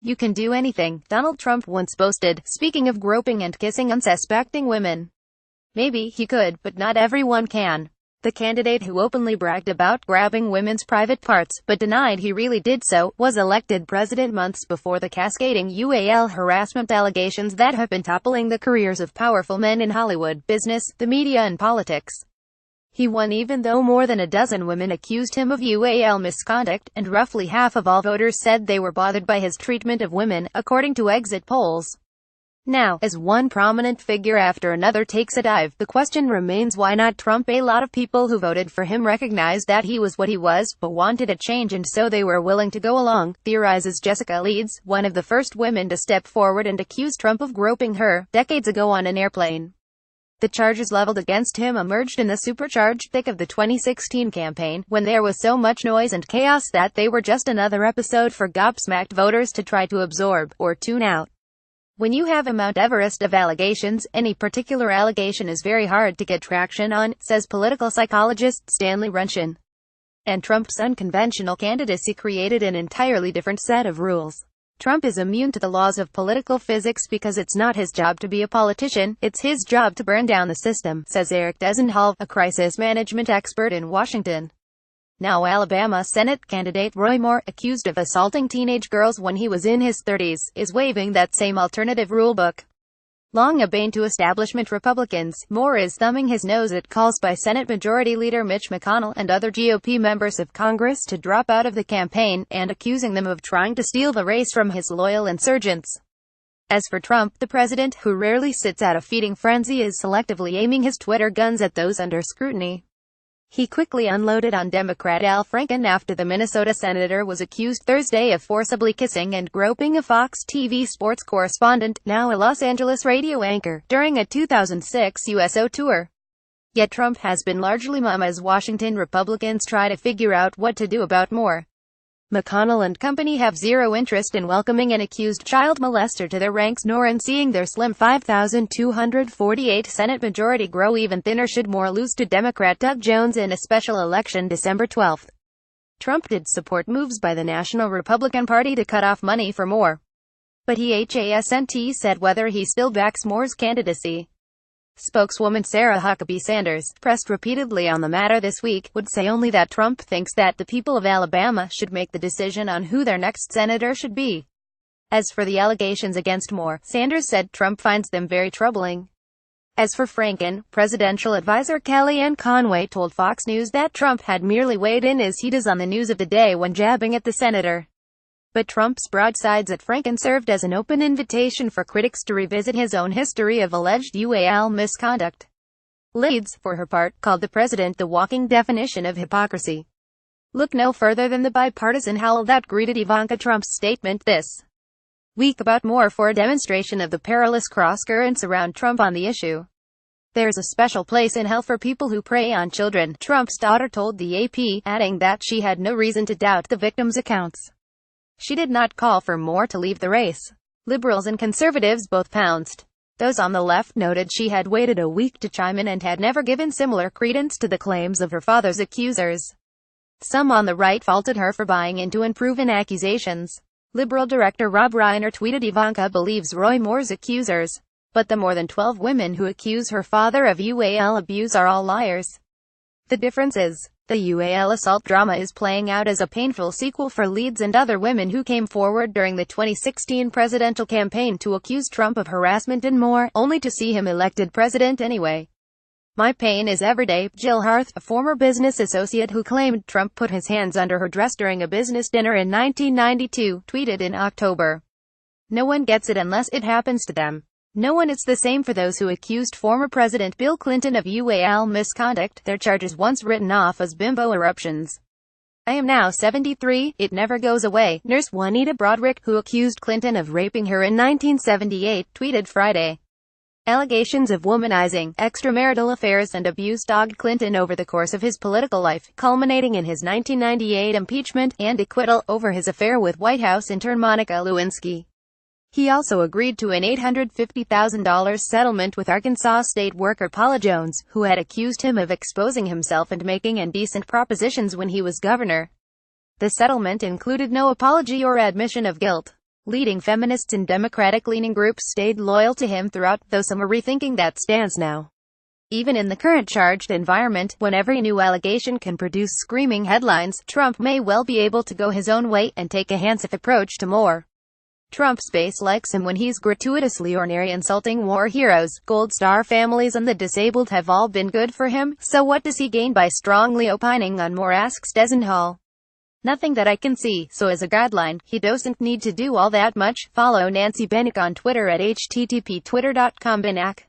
You can do anything, Donald Trump once boasted, speaking of groping and kissing unsuspecting women. Maybe he could, but not everyone can. The candidate who openly bragged about grabbing women's private parts, but denied he really did so, was elected president months before the cascading harassment allegations that have been toppling the careers of powerful men in Hollywood, business, the media and politics. He won even though more than a dozen women accused him of misconduct, and roughly half of all voters said they were bothered by his treatment of women, according to exit polls. Now, as one prominent figure after another takes a dive, the question remains, why not Trump? A lot of people who voted for him recognized that he was what he was, but wanted a change, and so they were willing to go along, theorizes Jessica Leeds, one of the first women to step forward and accuse Trump of groping her, decades ago on an airplane. The charges leveled against him emerged in the supercharged thick of the 2016 campaign, when there was so much noise and chaos that they were just another episode for gobsmacked voters to try to absorb, or tune out. When you have a Mount Everest of allegations, any particular allegation is very hard to get traction on, says political psychologist Stanley Runchin. And Trump's unconventional candidacy created an entirely different set of rules. Trump is immune to the laws of political physics because it's not his job to be a politician, it's his job to burn down the system, says Eric Desenhall, a crisis management expert in Washington. Now Alabama Senate candidate Roy Moore, accused of assaulting teenage girls when he was in his 30s, is waiving that same alternative rulebook. Long a bane to establishment Republicans, Moore is thumbing his nose at calls by Senate Majority Leader Mitch McConnell and other GOP members of Congress to drop out of the campaign, and accusing them of trying to steal the race from his loyal insurgents. As for Trump, the president, who rarely sits out a feeding frenzy, is selectively aiming his Twitter guns at those under scrutiny. He quickly unloaded on Democrat Al Franken after the Minnesota senator was accused Thursday of forcibly kissing and groping a Fox TV sports correspondent, now a Los Angeles radio anchor, during a 2006 USO tour. Yet Trump has been largely mum as Washington Republicans try to figure out what to do about Moore. McConnell and company have zero interest in welcoming an accused child molester to their ranks, nor in seeing their slim 5,248 Senate majority grow even thinner should Moore lose to Democrat Doug Jones in a special election December 12. Trump did support moves by the National Republican Party to cut off money for Moore. But he hasn't said whether he still backs Moore's candidacy. Spokeswoman Sarah Huckabee Sanders, pressed repeatedly on the matter this week, would say only that Trump thinks that the people of Alabama should make the decision on who their next senator should be. As for the allegations against Moore, Sanders said Trump finds them very troubling. As for Franken, presidential advisor Kellyanne Conway told Fox News that Trump had merely weighed in as he does on the news of the day when jabbing at the senator. But Trump's broadsides at Franken served as an open invitation for critics to revisit his own history of alleged misconduct. Leeds, for her part, called the president the walking definition of hypocrisy. Look no further than the bipartisan howl that greeted Ivanka Trump's statement this week about Moore for a demonstration of the perilous cross-currents around Trump on the issue. There's a special place in hell for people who prey on children, Trump's daughter told the AP, adding that she had no reason to doubt the victims' accounts. She did not call for Moore to leave the race. Liberals and conservatives both pounced. Those on the left noted she had waited a week to chime in and had never given similar credence to the claims of her father's accusers. Some on the right faulted her for buying into unproven accusations. Liberal director Rob Reiner tweeted Ivanka believes Roy Moore's accusers, but the more than 12 women who accuse her father of UAL abuse are all liars. The difference is, the UAL assault drama is playing out as a painful sequel for Leeds and other women who came forward during the 2016 presidential campaign to accuse Trump of harassment and more, only to see him elected president anyway. My pain is everyday, Jill Harth, a former business associate who claimed Trump put his hands under her dress during a business dinner in 1992, tweeted in October. No one gets it unless it happens to them. No one. It's the same for those who accused former President Bill Clinton of UAL misconduct, their charges once written off as bimbo eruptions. I am now 73, it never goes away, nurse Juanita Broderick, who accused Clinton of raping her in 1978, tweeted Friday. Allegations of womanizing, extramarital affairs and abuse dogged Clinton over the course of his political life, culminating in his 1998 impeachment and acquittal over his affair with White House intern Monica Lewinsky. He also agreed to an $850,000 settlement with Arkansas state worker Paula Jones, who had accused him of exposing himself and making indecent propositions when he was governor. The settlement included no apology or admission of guilt. Leading feminists and Democratic-leaning groups stayed loyal to him throughout, though some are rethinking that stance now. Even in the current charged environment, when every new allegation can produce screaming headlines, Trump may well be able to go his own way and take a hands-off approach to more. Trump's base likes him when he's gratuitously ornery, insulting war heroes, Gold Star families and the disabled have all been good for him, so what does he gain by strongly opining on more, asks Desenhall. Nothing that I can see, so as a guideline, he doesn't need to do all that much. Follow Nancy Benak on Twitter at http://twitter.com/Benak.